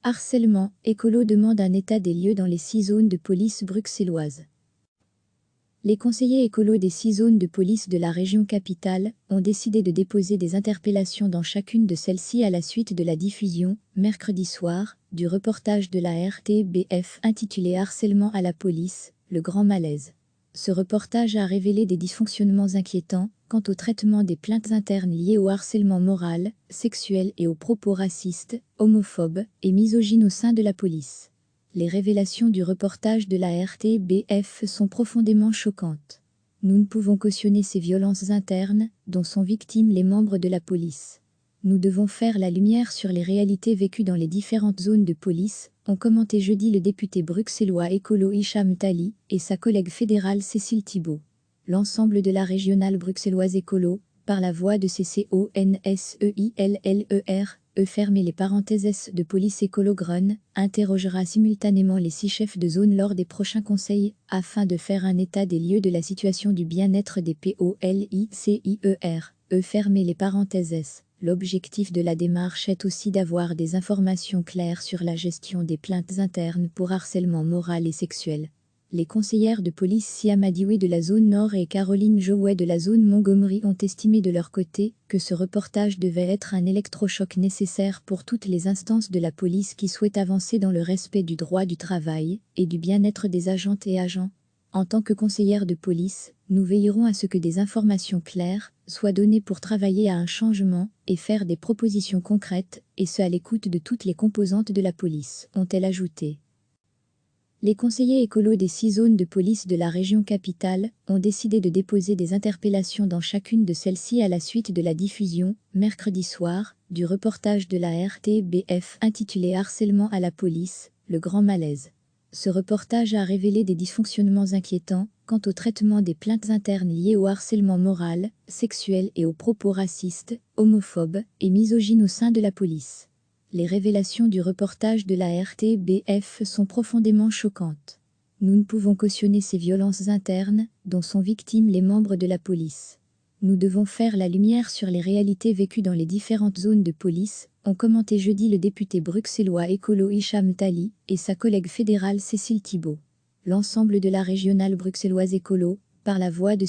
Harcèlement, écolo demande un état des lieux dans les 6 zones de police bruxelloises. Les conseillers écolos des 6 zones de police de la région capitale ont décidé de déposer des interpellations dans chacune de celles-ci à la suite de la diffusion, mercredi soir, du reportage de la RTBF intitulé Harcèlement à la police, le grand malaise. Ce reportage a révélé des dysfonctionnements inquiétants quant au traitement des plaintes internes liées au harcèlement moral, sexuel et aux propos racistes, homophobes et misogynes au sein de la police. Les révélations du reportage de la RTBF sont profondément choquantes. Nous ne pouvons cautionner ces violences internes, dont sont victimes les membres de la police. Nous devons faire la lumière sur les réalités vécues dans les différentes zones de police, ont commenté jeudi le député bruxellois écolo Hicham Tali et sa collègue fédérale Cécile Thibault. L'ensemble de la régionale bruxelloise écolo, par la voix de fermer les parenthèses de police écolo Grun, interrogera simultanément les 6 chefs de zone lors des prochains conseils, afin de faire un état des lieux de la situation du bien-être des POLICIER, fermer les parenthèses. L'objectif de la démarche est aussi d'avoir des informations claires sur la gestion des plaintes internes pour harcèlement moral et sexuel. Les conseillères de police Siam Adioui de la zone Nord et Caroline Jouet de la zone Montgomery ont estimé de leur côté que ce reportage devait être un électrochoc nécessaire pour toutes les instances de la police qui souhaitent avancer dans le respect du droit du travail et du bien-être des agentes et agents. En tant que conseillères de police, nous veillerons à ce que des informations claires soient données pour travailler à un changement et faire des propositions concrètes, et ce à l'écoute de toutes les composantes de la police, ont-elles ajouté. Les conseillers écolos des 6 zones de police de la région capitale ont décidé de déposer des interpellations dans chacune de celles-ci à la suite de la diffusion, mercredi soir, du reportage de la RTBF intitulé Harcèlement à la police, le grand malaise. Ce reportage a révélé des dysfonctionnements inquiétants quant au traitement des plaintes internes liées au harcèlement moral, sexuel et aux propos racistes, homophobes et misogynes au sein de la police. Les révélations du reportage de la RTBF sont profondément choquantes. Nous ne pouvons cautionner ces violences internes, dont sont victimes les membres de la police. Nous devons faire la lumière sur les réalités vécues dans les différentes zones de police, ont commenté jeudi le député bruxellois écolo Hicham Tali et sa collègue fédérale Cécile Thibault. L'ensemble de la régionale bruxelloise écolo, par la voix de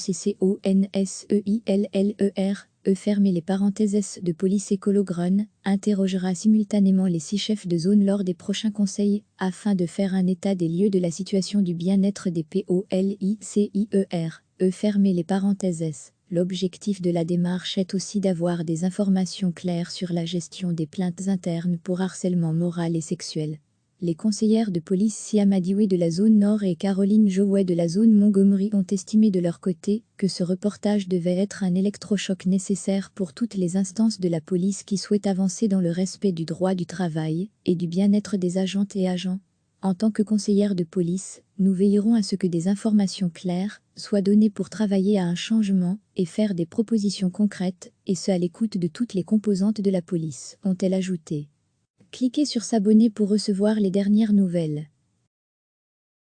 fermer les parenthèses de police écolo Grun, interrogera simultanément les 6 chefs de zone lors des prochains conseils, afin de faire un état des lieux de la situation du bien-être des POLICIER, fermer les parenthèses. L'objectif de la démarche est aussi d'avoir des informations claires sur la gestion des plaintes internes pour harcèlement moral et sexuel. Les conseillères de police Siam Adioui de la zone Nord et Caroline Jouet de la zone Montgomery ont estimé de leur côté que ce reportage devait être un électrochoc nécessaire pour toutes les instances de la police qui souhaitent avancer dans le respect du droit du travail et du bien-être des agentes et agents. En tant que conseillères de police, nous veillerons à ce que des informations claires soient données pour travailler à un changement et faire des propositions concrètes, et ce à l'écoute de toutes les composantes de la police, ont-elles ajouté. Cliquez sur s'abonner pour recevoir les dernières nouvelles.